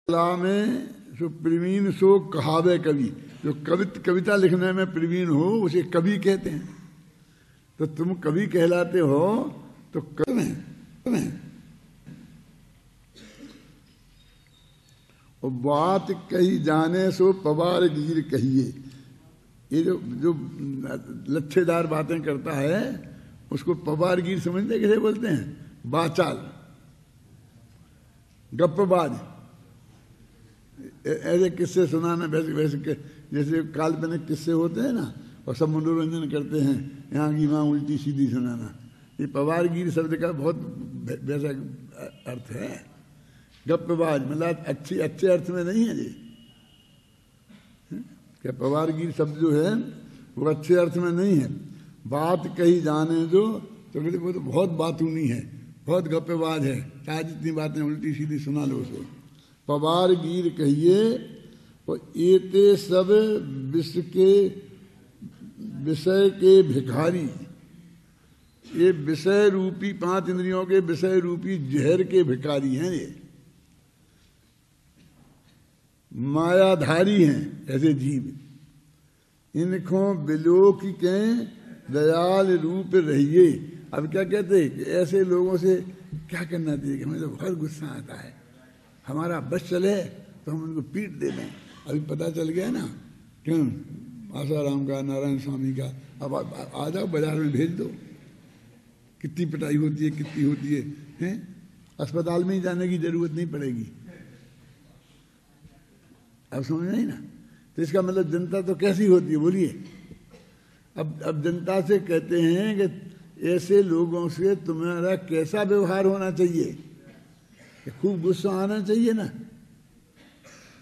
कला में जो प्रवीण सो कहावे कवि, जो कविता लिखने में प्रवीण हो उसे कवि कहते हैं। तो तुम कवि कहलाते हो तो कवि हैं। और बात कही जाने सो पवार गिर कहिए, ये जो लच्छेदार बातें करता है उसको पवार गिर समझते कैसे बोलते हैं? बाचाल, गप्पबाज, ऐसे किस्से सुनाना, वैसे जैसे काल्पनिक किस्से होते हैं ना, और सब मनोरंजन करते हैं, यहाँ की वहाँ उल्टी सीधी सुनाना। ये पवारगीर शब्द का बहुत वैसा अर्थ है। गप्पबाज मतलब अच्छे अर्थ में नहीं है ये। क्या पवारगीर शब्द जो है वो अच्छे अर्थ में नहीं है। बात कही जाने जो तो कहते वो तो बहुत बातूनी है, बहुत गप्पेबाज है, चाहे जितनी बातें उल्टी सीधी सुना लो उसको। पवारगीर कहिए और एते सब विषय के भिखारी, ये विषय रूपी 5 इंद्रियों के विषय रूपी जहर के भिखारी हैं। ये मायाधारी हैं ऐसे जीव। इनको विलोक के दयाल रूप रहिए। अब क्या कहते हैं कि ऐसे लोगों से क्या करना चाहिए? हमें तो बहुत गुस्सा आता है, हमारा बस चले तो हम उनको पीट दे दें। अभी पता चल गया ना, क्यों आसाराम का, नारायण स्वामी का, अब आ जाओ बाजार में भेज दो। कितनी पिटाई होती है, कितनी होती है, हैं? अस्पताल में ही जाने की जरूरत नहीं पड़ेगी। अब समझ नहीं ना? तो इसका मतलब जनता तो कैसी होती है बोलिए। अब जनता से कहते हैं कि ऐसे लोगों से तुम्हारा कैसा व्यवहार होना चाहिए? खूब गुस्सा आना चाहिए ना।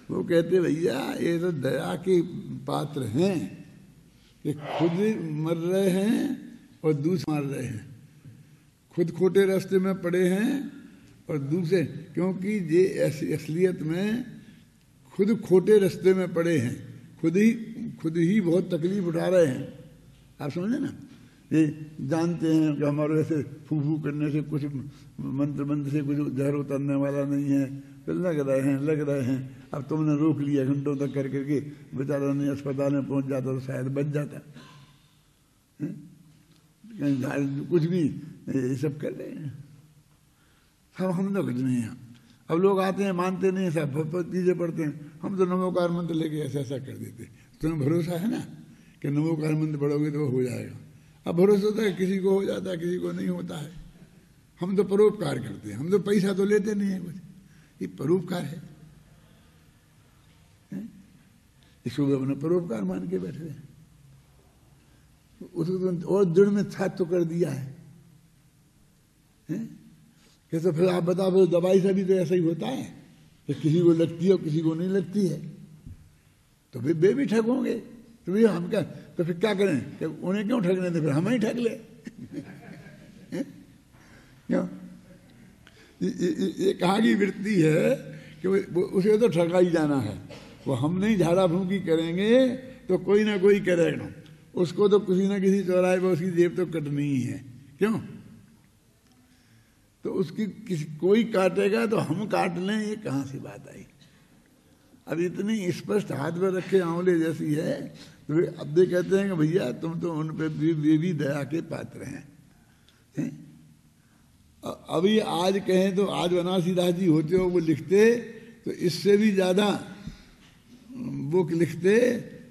वो कहते भैया ये तो दया के पात्र हैं कि खुद मर रहे हैं और दूसरे मार रहे हैं, खुद खोटे रास्ते में पड़े हैं और दूसरे, क्योंकि ये ऐसी असलियत में खुद खोटे रास्ते में पड़े हैं, खुद ही बहुत तकलीफ उठा रहे हैं। आप समझे ना? ये जानते हैं कि हमारे ऐसे फू करने से कुछ मंत्र से कुछ जहर उतरने वाला नहीं है, तो लग रहे हैं। अब तुमने रोक लिया घंटों तक करके, बेचारा नहीं अस्पताल में पहुंच जाता तो शायद बच जाता। कुछ भी ये सब कर रहे हैं। हम तो कुछ नहीं है। अब लोग आते हैं मानते नहीं, सब चीजें पढ़ते हैं। हम तो नमोकार मंत्र लेके ऐसा कर देते। तुम्हें भरोसा है ना कि नमोकार मंत्र पढ़ोगे तो वो हो जाएगा। अब भरोसा होता है किसी को हो जाता है, किसी को नहीं होता है। हम तो परोपकार करते हैं, हम तो पैसा तो लेते नहीं है कुछ, ये परोपकार है। इसको अपना परोपकार मान के बैठे हैं। उसको तो और दृढ़ में छात तो कर दिया है। कैसे? फिर आप बताओ, फिर दवाई से भी तो ऐसा ही होता है कि किसी को लगती है और किसी को नहीं लगती है, तो फिर वे भी ठग होंगे। तो भैया हम क्या, तो फिर क्या करें कि उन्हें क्यों ठगने थे, फिर हम ही ठग ले। क्यों? ये कहाँ की वृत्ति है कि उसे तो ठगा ही जाना है। वो हम नहीं झाड़ा फूंकी करेंगे तो कोई ना कोई करेगा। उसको तो किसी ना किसी चौराहे पर उसकी जेब तो कटनी ही है। क्यों? तो उसकी कोई काटेगा तो हम काट लें, ये कहाँ से बात आई? अब इतनी स्पष्ट हाथ में रखे आंवले जैसी है, तो अब ये कहते हैं कि भैया तुम तो उन पे भी दया के पात्र हैं। अभी आज कहें तो आज बनारसी दास जी होते हो वो लिखते तो इससे भी ज्यादा वो लिखते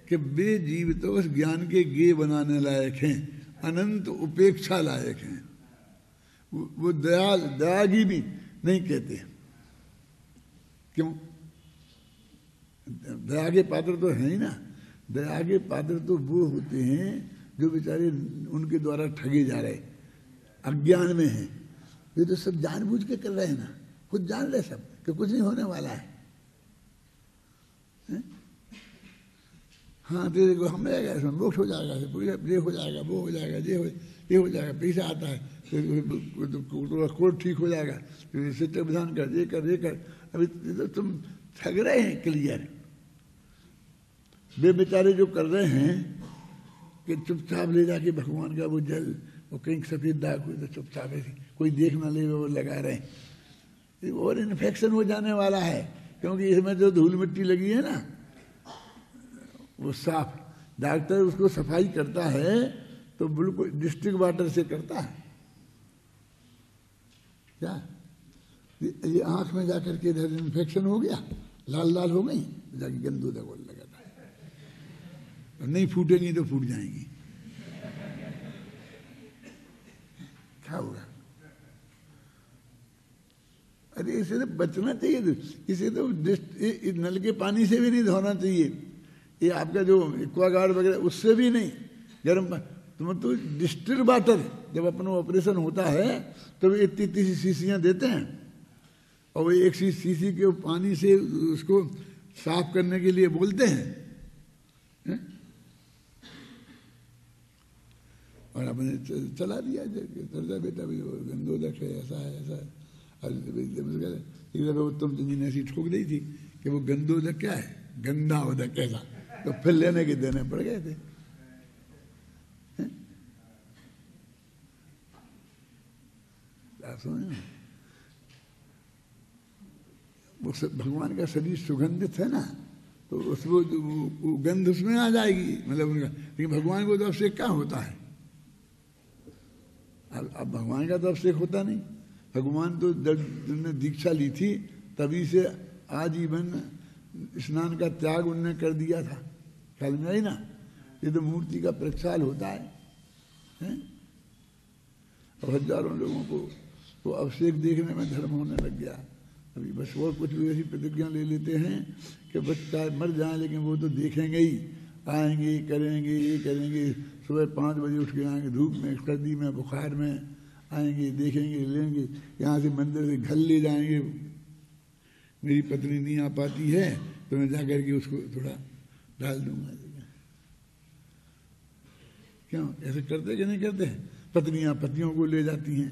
कि वे जीव तो उस ज्ञान के गे बनाने लायक हैं, अनंत उपेक्षा लायक हैं। वो दयागी भी नहीं कहते। क्यों? दया के पात्र तो है ही ना। दया के पात्र तो वो होते हैं जो बेचारे उनके द्वारा ठगे जा रहे, अज्ञान में हैं। ये तो सब जानबूझ के कर रहे हैं ना, खुद जान रहे सब कि कुछ नहीं होने वाला है। हाँ तेरे को हम जाएगा, इसमें मोक्ष हो जाएगा, ये हो जाएगा, वो हो जाएगा, ये हो जाएगा, पैसा आता है, कोर्ट ठीक हो जाएगा, शिक्षा विधान कर, ये कर। अभी तो तुम ठग रहे हैं क्लियर। वे बेचारे जो कर रहे हैं कि चुपचाप ले जाके भगवान का वो जल, वो कहीं सफेद दाग हुए तो चुपचाप ऐसे कोई देख ना ले वो लगा रहे हैं, और इन्फेक्शन हो जाने वाला है। क्योंकि इसमें जो धूल मिट्टी लगी है ना वो साफ, डॉक्टर उसको सफाई करता है तो बिल्कुल डिस्ट्रिक्ट वाटर से करता है। क्या ये आंख में जाकर के इधर इन्फेक्शन हो गया, लाल लाल हो गई, जाके गंदूदा गोल लगाता है, नहीं फूटेंगी तो फूट जाएंगी, क्या होगा? अरे इसे तो बचना चाहिए, इसे तो नल के पानी से भी नहीं धोना चाहिए, ये आपका जो एक्वागार्ड वगैरह उससे भी नहीं, गर्म तुम तो डिस्टिल्ड वाटर जब अपना ऑपरेशन होता है तो वे इतनी इतनी शीशियाँ देते हैं और वो एक शीशी के पानी से उसको साफ करने के लिए बोलते हैं, और आपने चला दिया चलता बेटा भी गंदोदक है, ऐसा है ऐसा है। उत्तम चंद जी ने ऐसी ठोक दी थी कि वो गंदोदक क्या है, गंदा उदक कैसा, तो फिर लेने के देने पड़ गए थे। वो भगवान का शरीर सुगंधित है ना, तो उसको वो गंध उसमें आ जाएगी, मतलब उनका, लेकिन भगवान को तो अभिषेक क्या होता है? अब भगवान का तो अभिषेक होता नहीं। भगवान तो जब उन्होंने दीक्षा ली थी तभी से आजीवन स्नान का त्याग उन्होंने कर दिया था, ख्याल में आई ना? ये तो मूर्ति का प्रक्षाल होता है, अब हजारों लोगों को वो अभिषेक देखने में धर्म होने लग गया। अभी बस वो कुछ भी ऐसी प्रतिज्ञा ले लेते हैं कि बस चाहे मर जाए लेकिन वो तो देखेंगे ही, आएंगे करेंगे ये करेंगे, सुबह 5 बजे उठ के आएंगे, धूप में सर्दी में बुखार में आएंगे, देखेंगे लेंगे, यहाँ से मंदिर से घर ले जाएंगे, मेरी पत्नी नहीं आ पाती है तो मैं जाकर के उसको थोड़ा डाल दूंगा। क्यों ऐसे करते कि नहीं करते? पत्नियां पतियों को ले जाती हैं,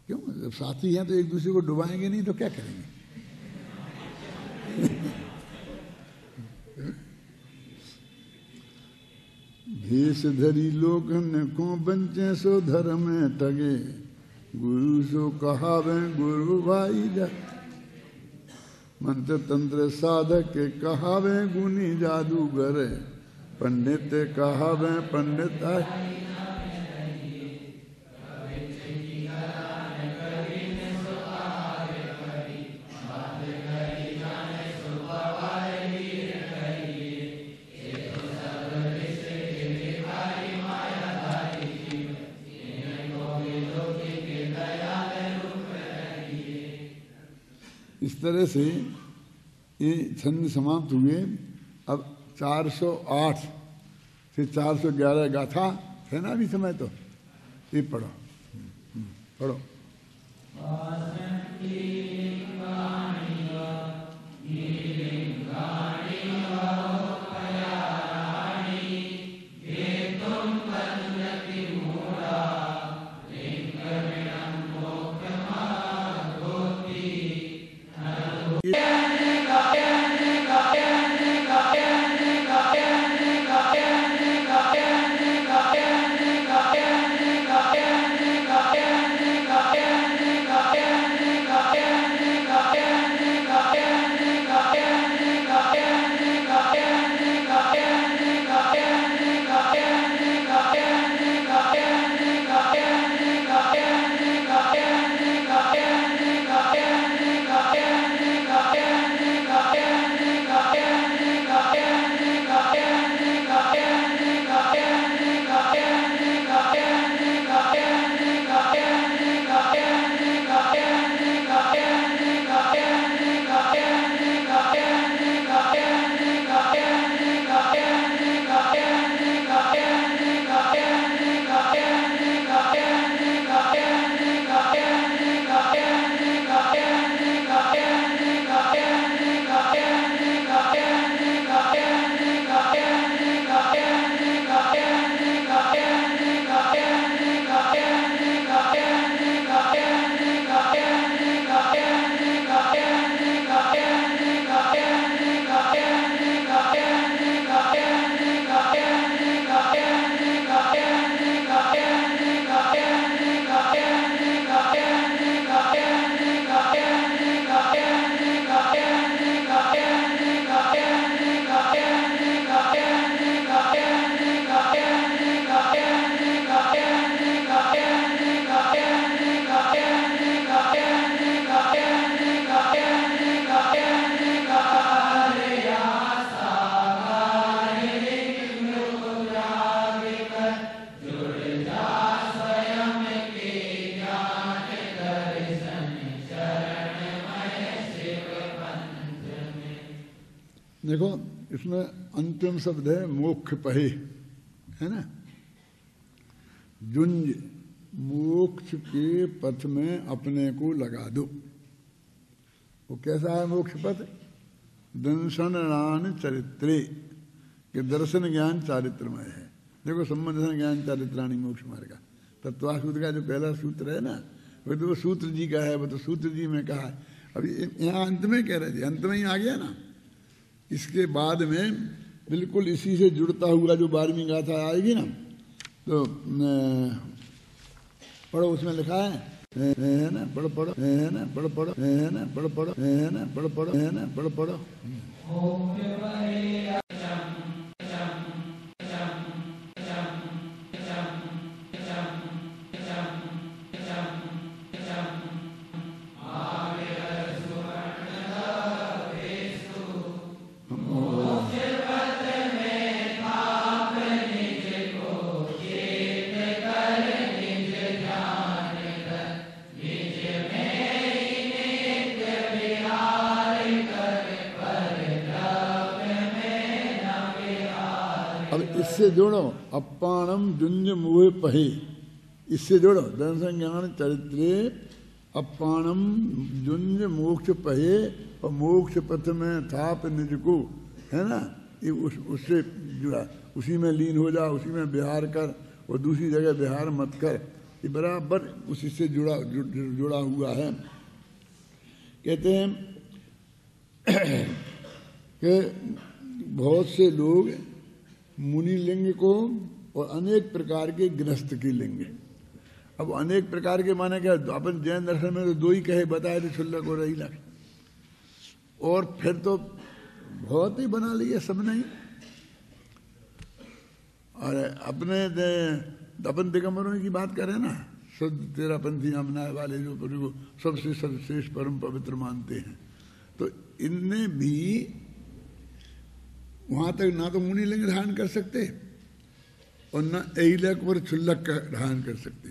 क्यों? जब साथी हैं तो एक दूसरे को डुबाएंगे नहीं तो क्या करेंगे? भेष धरी लोकन को बंचे सो धर्म में टगे, गुरु सो कहावे गुरु भाई जा, मंत्र तंत्र साधक के कहावे गुनी जादूगर, पंडित कहावे पंडित इस तरह से ये छंद समाप्त हुए। अब 408 से 411 गाथा है ना अभी समय, तो ये पढ़ो पढ़ो। देखो इसमें अंतिम शब्द है मोक्ष पहे, है ना। जुंज, मोक्ष के पथ में अपने को लगा दो। वो कैसा है मोक्ष पथ? दर्शनान चरित्रे, कि दर्शन ज्ञान चारित्रमय है। देखो संबंध ज्ञान चारित्राणी मोक्ष मार्ग का तत्वासूत्र का जो पहला सूत्र है ना, वो तो सूत्र जी का है, वो तो सूत्र जी में कहा है। अभी यहाँ अंत में कह रहे थे, अंत में ही आ गया ना। इसके बाद में बिल्कुल इसी से जुड़ता हुआ जो 12वीं गाथा आएगी ना, तो पढ़ो, उसमें लिखा है ना, पढ़ो पढ़ो, है ना, पढ़ो पढ़ो, है ना, पढ़ो पढ़ो, है ना, पढ़ो पढ़ो, है ना, पढ़ो पढ़ो। इससे जोड़ो, अपानम जुंज मुहे पहे, इससे जोड़ो दर्शन ज्ञान चरित्रे, अपानम जुंज मोक्ष पहे, और मोक्ष पथ में थाप निज को, है ना, ये उससे जुड़ा, उसी में लीन हो जा, उसी में विहार कर, और दूसरी जगह विहार मत कर। ये बराबर उसी से जुड़ा हुआ है। कहते हैं कि बहुत से लोग मुनि लिंग को और अनेक प्रकार के गृहस्थ की लिंग, अब अनेक प्रकार के माने क्या, अपन जैन दर्शन में तो 2 ही कहे बताए थे, क्षुल्लक और रहीलक, और फिर तो बहुत ही बना लिए सबने ही। और अपन दिगंबरों की बात करें ना, शुद्ध तेरा पंथी अपनाने वाले जो को सबसे सर्वश्रेष्ठ परम पवित्र मानते हैं, तो इनने भी वहां तक ना तो मुनि लिंग धारण कर सकते और न अहिलक और क्षुल्लक का धारण कर सकते,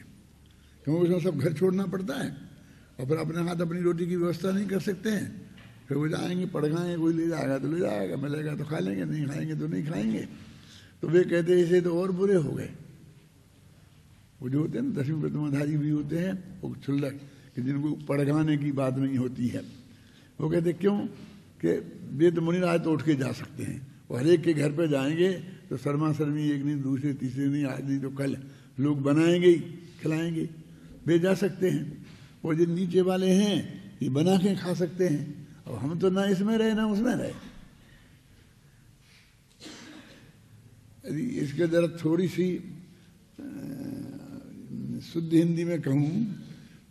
क्योंकि उसमें सब घर छोड़ना पड़ता है, और फिर अपने हाथ अपनी रोटी की व्यवस्था नहीं कर सकते हैं। फिर वो जाएंगे पड़गाएंगे, कोई ले जाएगा तो ले जाएगा, मिलेगा तो खा लेंगे, नहीं खाएंगे तो नहीं खाएंगे। तो वे कहते हैं इसे तो और बुरे हो गए। वो जो होते हैं ना 10वीं प्रतिमाधारी भी होते हैं, वो क्षुल्लक, कि जिनको पड़गाने की बात नहीं होती है। वो कहते क्यों कि वे तो मुनिराज तो उठ के जा सकते हैं, और हर एक के घर पे जाएंगे तो शर्मा शर्मी एक नहीं, दूसरे तीसरे नहीं, आज नहीं तो कल लोग बनाएंगे ही खिलाएंगे, वे जा सकते हैं। और जो नीचे वाले हैं ये बना के खा सकते हैं, और हम तो ना इसमें रहे ना उसमें रहे। यदि इसके जरा थोड़ी सी शुद्ध हिंदी में कहूँ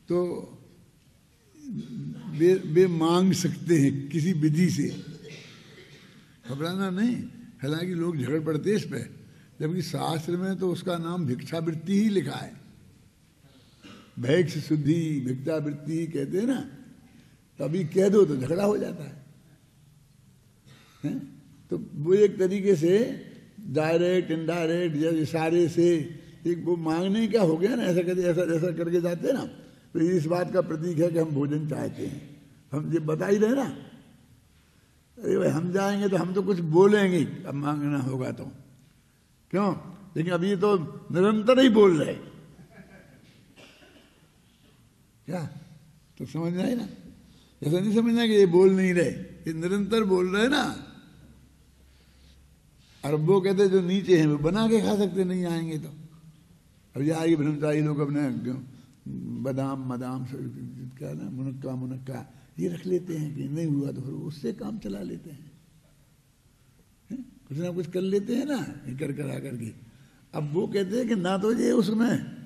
तो वे मांग सकते हैं किसी विधि से, घबराना नहीं। हालांकि लोग झगड़ पड़ते इस पे, जबकि शास्त्र में तो उसका नाम भिक्षावृत्ति ही लिखा है। भैक्ष शुद्धि भिक्षावृत्ति ही कहते हैं ना, तभी कह दो तो झगड़ा हो जाता है? तो वो एक तरीके से डायरेक्ट इनडायरेक्ट या इशारे से एक वो मांगने क्या हो गया ना, ऐसा करके ऐसा करके जाते हैं ना, तो इस बात का प्रतीक है कि हम भोजन चाहते हैं। हम ये बता ही रहे ना, अरे भाई हम जाएंगे तो हम तो कुछ बोलेंगे, अब मांगना होगा तो क्यों, लेकिन अभी तो निरंतर ही बोल रहे क्या, तो समझना है ना। ऐसा नहीं समझना कि ये बोल नहीं रहे, ये निरंतर बोल रहे ना। और वो कहते जो नीचे हैं वो बना के खा सकते, नहीं आएंगे तो। अब ये आएगी ब्रह्मचारी लोग अपने बादाम क्या ना, मुनक्का ये रख लेते हैं कि नहीं हुआ तो फिर उससे काम चला लेते हैं, कुछ ना कुछ कर लेते हैं ना, कर करा करके। अब वो कहते हैं कि ना तो ये उसमें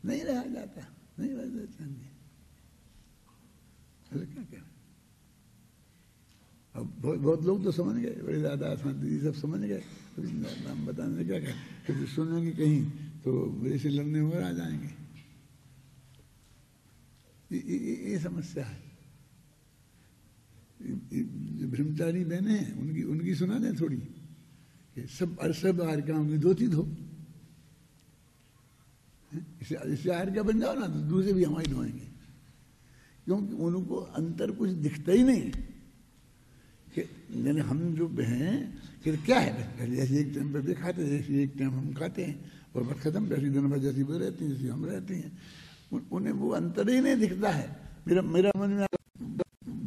नहीं रहा जाता, नहीं रहा जाता। क्या क्या अब बहुत लोग तो समझ गए, बड़े दादा शांति जी सब समझ गए, तो नाम बताने से क्या कहें, फिर सुनेंगे कहीं तो मेरे से लड़ने और आ जाएंगे। ये समस्या है। ब्रह्मचारी बहने हैं उनकी सुना दें थोड़ी कि सब आर्यकाओं की धोती धो, इससे आर्यका बन जाओ ना तो दूसरे भी हमारी धोएंगे, क्योंकि उनको अंतर कुछ दिखता ही नहीं कि हम जो हैं कि क्या है, जैसे एक टाइम पे भी खाते हैं, जैसे एक टाइम हम खाते हैं और बस खत्म, वैसे दिन भर जैसी वो रहती है जैसे हम रहते हैं, उन्हें वो अंतर ही नहीं दिखता है। मेरा मन में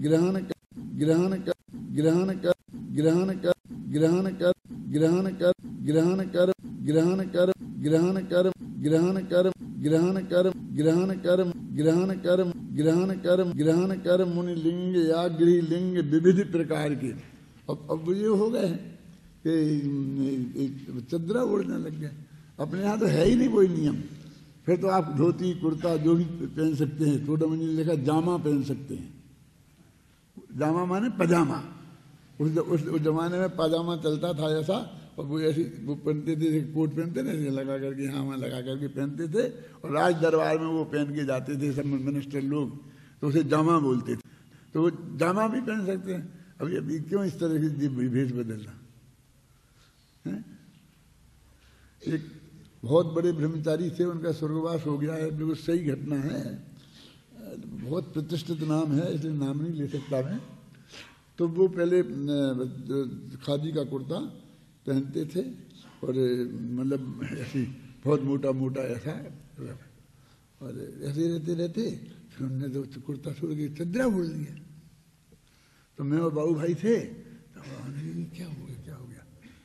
ग्रहण कर ग्रहण कर ग्रहण कर ग्रहण कर ग्रहण कर ग्रहण कर ग्रहण कर ग्रहण कर ग्रहण कर ग्रहण कर ग्रहण कर ग्रहण कर ग्रहण कर ग्रहण कर ग्रहण कर मुनि लिंग या गृह लिंग विविध प्रकार के। अब ये हो गए कि चदरा उड़ने लग गए, अपने यहाँ तो है ही नहीं कोई नियम। फिर तो आप धोती कुर्ता जो भी पहन सकते हैं, टोडामणि ने लिखा जामा पहन सकते हैं, जामा माने पजामा। उस जमाने में पजामा चलता था ऐसा, और वो ऐसी वो पहनते थे, कोट पहनते थे ऐसे लगा करके, हाँ वहाँ लगा करके पहनते थे, और राज दरबार में वो पहन के जाते थे सब मिनिस्टर लोग, तो उसे जामा बोलते थे। तो वो जामा भी पहन सकते हैं। अभी क्यों इस तरह की भेष बदलना है? एक बहुत बड़े ब्रह्मचारी थे, उनका स्वर्गवास हो गया है, बिल्कुल सही घटना है, बहुत प्रतिष्ठित नाम है इसलिए नाम नहीं ले सकता मैं। तो वो पहले खादी का कुर्ता पहनते थे और मतलब ऐसी बहुत मोटा मोटा ऐसा, और ऐसे रहते फिर उन्होंने तो कुर्ता छोड़ के चदरा बोल दिया। तो मैं और बाबू भाई थे, तो क्या हो गया,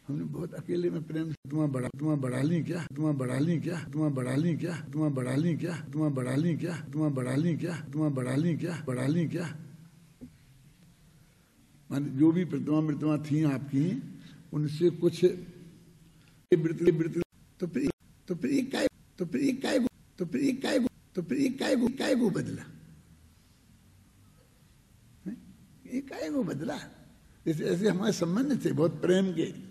हमने बहुत अकेले में प्रेम से तुम्हारा बढ़ा ली क्या, तुम्हारा बढ़ा ली क्या, तुम्हारा बढ़ा ली क्या, तुम्हारा बढ़ा ली क्या, तुम्हारा बढ़ा ली क्या, तुम्हारा बढ़ा ली क्या, तुम्हारा बढ़ा ली क्या, बढ़ा ली क्या, मान जो भी प्रतिमा थी आपकी, उनसे कुछ काय को बदला, ये काय को बदला। ऐसे हमारे संबंध थे बहुत प्रेम के।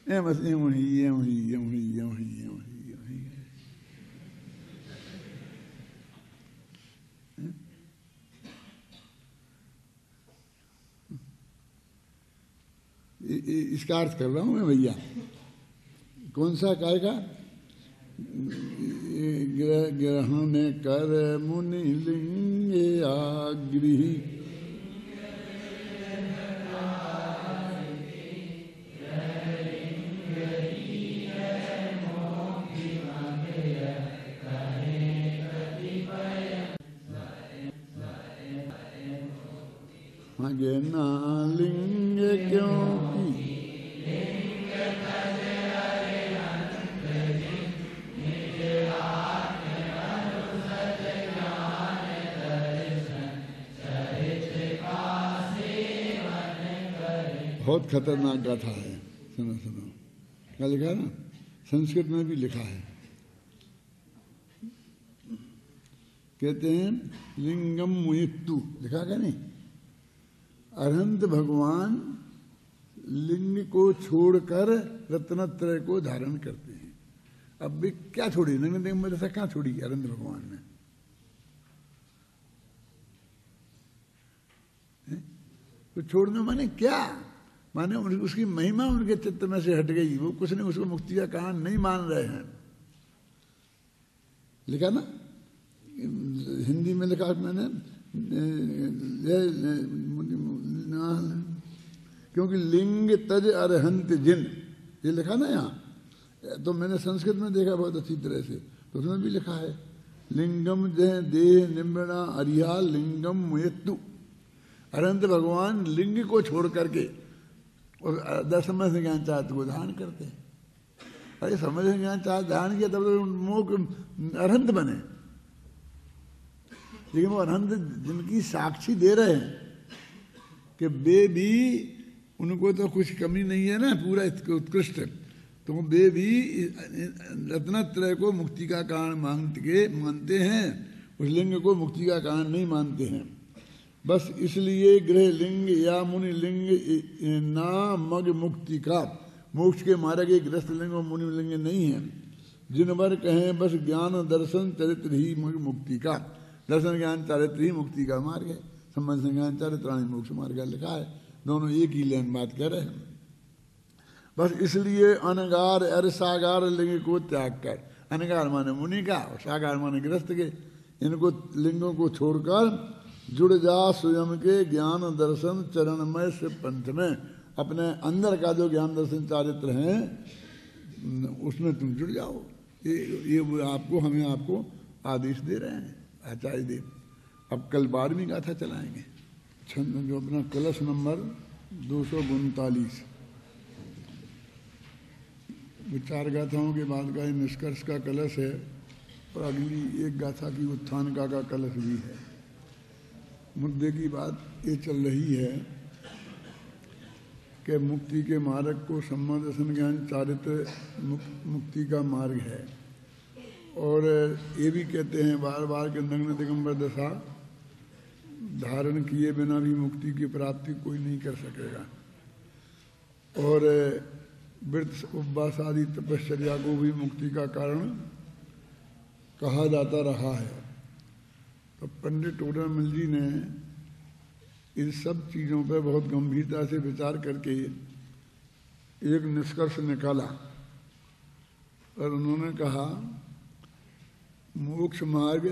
बस ये इसका अर्थ कर रहा हूं मैं भैया। कौन सा काय का? ग्रहण कर मुनि लिंग आगृही, ना लिंग क्योंकि बहुत खतरनाक गाथा है। सुनो क्या लिखा है ना, संस्कृत में भी लिखा है। कहते हैं लिंगम मुयित्तु, लिखा क्या नहीं? अरहंत भगवान लिंग को छोड़कर रत्नत्रय को धारण करते हैं। अब भी क्या छोड़ी, लिंग में से क्या छोड़ी अरहंत भगवान ने? तो छोड़ने माने क्या? माने उसकी महिमा उनके चित्त में से हट गई, वो कुछ नहीं, उसको मुक्ति का कारण नहीं मान रहे हैं। लिखा ना, हिंदी में लिखा मैंने, क्योंकि लिंग तज अरहंत जिन, ये लिखा ना यहाँ। तो मैंने संस्कृत में देखा बहुत अच्छी तरह से, तो उसमें भी लिखा है लिंगम जय देह निम्बना अरिया लिंगम मुयत्तु। अरहंत भगवान लिंग को छोड़ करके और दसम से ज्ञान चाहत को धारण करते हैं। अरे समझ से ज्ञान चाहत धारण किया तब तो मोह अरहंत बने, लेकिन वो अरहंत जिनकी साक्षी दे रहे हैं कि वे भी, उनको तो कुछ कमी नहीं है ना, पूरा उत्कृष्ट, तो वे भी रत्नत्रय को मुक्ति का कारण मानते हैं, उस लिंग को मुक्ति का कारण नहीं मानते हैं। बस इसलिए गृह लिंग या मुनि लिंग ना मग मुक्ति का, मोक्ष के मार्ग एक गृहस्थ लिंग और मुनि लिंग नहीं है। जिन पर कहें बस ज्ञान दर्शन चरित्र ही मग मुक्ति का, दर्शन ज्ञान चरित्र ही मुक्ति का मार्ग है। संबंध ज्ञान चरित्राणी मोक्ष मार्ग लिखा है, दोनों एक ही लाइन बात कर रहे हैं। बस इसलिए अनगार अर सागार लिंग को त्याग कर, अनगार माने मुनि का और सागार माने गृहस्थ के, इनको लिंगों को छोड़कर जुड़ जा स्वयं के ज्ञान दर्शन चरणमय से पंथ में, अपने अंदर का जो ज्ञान दर्शन चारित्र है उसमें तुम जुड़ जाओ। ये आपको, हमें आपको आदेश दे रहे हैं आचार्य देव। अब कल 12वीं गाथा चलाएंगे, छंद जो अपना कलश नंबर 239। चार गाथाओं के बाद का निष्कर्ष का कलश है और अगली एक गाथा की उत्थान का कलश भी है। मुद्दे की बात ये चल रही है कि मुक्ति के मार्ग को सम्मा दर्शन ज्ञान चारित्र मुक्ति का मार्ग है। और ये भी कहते हैं बार बार कि नग्न दिगंबर दशा धारण किए बिना भी मुक्ति की प्राप्ति कोई नहीं कर सकेगा। और व्रत उपवास आदि तपश्चर्या को भी मुक्ति का कारण कहा जाता रहा है। तो पंडित टोडरमल जी ने इन सब चीज़ों पर बहुत गंभीरता से विचार करके एक निष्कर्ष निकाला और उन्होंने कहा मोक्ष मार्ग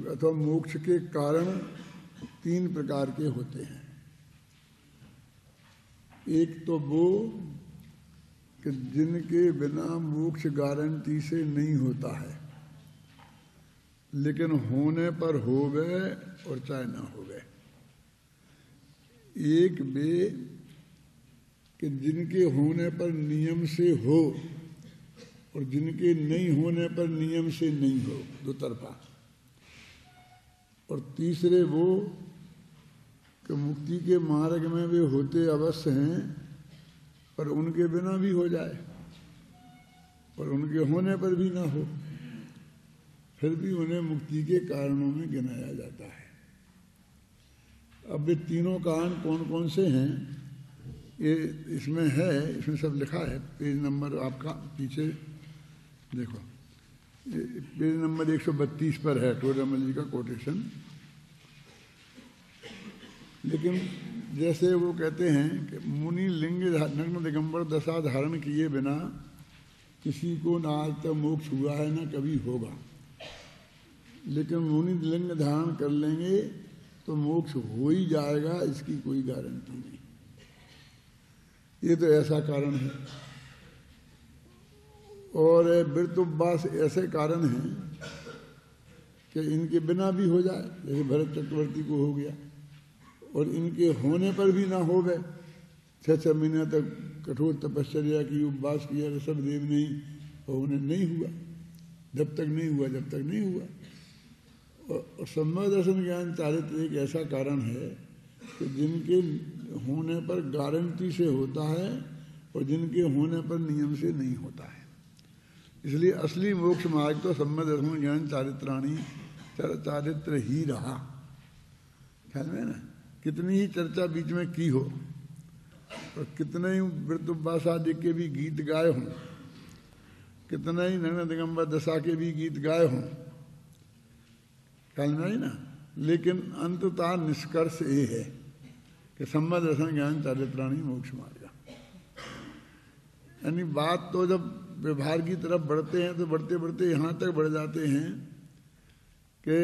अथवा मोक्ष के कारण 3 प्रकार के होते हैं। एक तो वो कि जिनके बिना मोक्ष गारंटी से नहीं होता है, लेकिन होने पर हो गए और चाहे ना हो गए। एक वे कि जिनके होने पर नियम से हो और जिनके नहीं होने पर नियम से नहीं हो, दो तरफा। और तीसरे वो कि मुक्ति के मार्ग में वे होते अवश्य हैं पर उनके बिना भी हो जाए और उनके होने पर भी ना हो, फिर भी उन्हें मुक्ति के कारणों में गिनाया जाता है। अब ये तीनों कारण कौन कौन से हैं ये इसमें है, इसमें सब लिखा है। पेज नंबर आपका पीछे देखो, पेज नंबर 132 पर है टोडरमल जी का कोटेशन। लेकिन जैसे वो कहते हैं कि मुनि लिंग नग्न दिगंबर दशा धारण किए बिना किसी को ना आज तक मोक्ष हुआ है ना कभी होगा, लेकिन मुनि लिंग धारण कर लेंगे तो मोक्ष हो ही जाएगा, इसकी कोई गारंटी नहीं। ये तो ऐसा कारण है। और व्रत उपवास ऐसे कारण हैं कि इनके बिना भी हो जाए, जैसे भरत चक्रवर्ती को हो गया, और इनके होने पर भी ना हो गए। 6 महीने तक कठोर तपश्चर्या की, उपवास किया ऋषभदेव ने, और उन्हें नहीं हुआ। जब तक नहीं हुआ जब तक नहीं हुआ। और सम्मा दर्शन ज्ञान चारित्र एक ऐसा कारण है कि जिनके होने पर गारंटी से होता है और जिनके होने पर नियम से नहीं होता है। इसलिए असली मोक्ष मार्ग तो सम्मा दर्शन ज्ञान चारित्राणी चारित्र ही रहा। ख्याल में ना, कितनी ही चर्चा बीच में की हो और कितने ही व्रत उपवास आदि के भी गीत गाए हों, कितना ही नग्न दिगंबर दशा के भी गीत गाए हों, ख्याल में ना, लेकिन अंततः निष्कर्ष ये है कि सम्मा दर्शन ज्ञान चारित्राणी मोक्ष मार्ग। यानी बात तो जब व्यवहार की तरफ बढ़ते हैं तो बढ़ते बढ़ते यहाँ तक बढ़ जाते हैं कि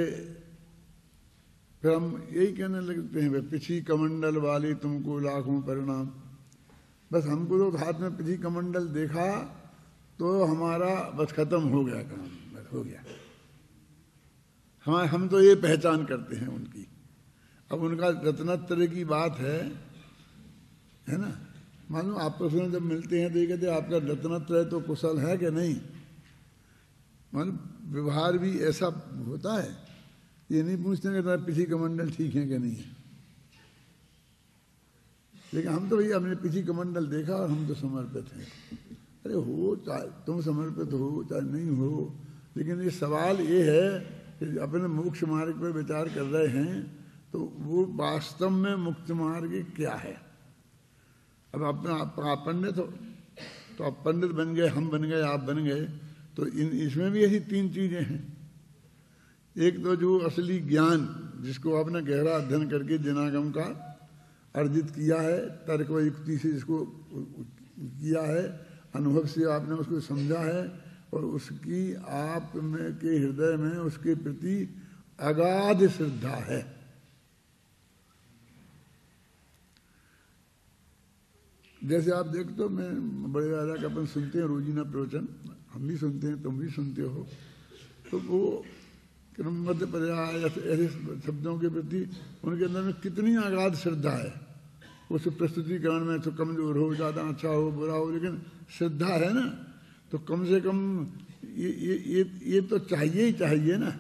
फिर हम यही कहने लगते हैं, पिछी कमंडल वाली तुमको लाखों परिणाम। बस हमको तो हाथ में पिछी कमंडल देखा तो हमारा बस खत्म हो गया काम, बस हो गया। हम तो ये पहचान करते हैं उनकी। अब उनका रत्नत्रय की बात है ना। मालूम आपस में जब मिलते हैं तो ये कहते हैं आपका रत्नत्रय तो कुशल है कि नहीं। मालूम व्यवहार भी ऐसा होता है, ये नहीं पूछते कि तुम्हारा पिछी कमंडल ठीक है कि नहीं है। लेकिन हम तो भैया हमने पीछे कमंडल देखा और हम तो समर्पित हैं। अरे हो चाहे तुम समर्पित हो चाहे नहीं हो, लेकिन ये सवाल ये है कि अपने मोक्ष मार्ग पर विचार कर रहे हैं तो वो वास्तव में मुक्त मार्ग क्या है। अब अपना पंडित हो तो आप पंडित बन गए, हम बन गए, आप बन गए, तो इसमें भी ऐसी तीन चीजें हैं। एक तो जो असली ज्ञान जिसको आपने गहरा अध्ययन करके जिनागम का अर्जित किया है, तर्क व युक्ति से जिसको किया है, अनुभव से आपने उसको समझा है और उसकी आप में के हृदय में उसके प्रति अगाध श्रद्धा है। जैसे आप देखते हो, मैं बड़े राजा का अपन सुनते हैं रोजीना प्रवचन, हम भी सुनते हैं, तुम भी सुनते हो, तो वो मध्य पर्याय ऐसे शब्दों के प्रति उनके अंदर में कितनी अगाध श्रद्धा है। उस प्रस्तुतिकरण में तो कमजोर हो, ज़्यादा अच्छा हो, बुरा हो, लेकिन श्रद्धा है ना, तो कम से कम ये तो चाहिए ही चाहिए ना।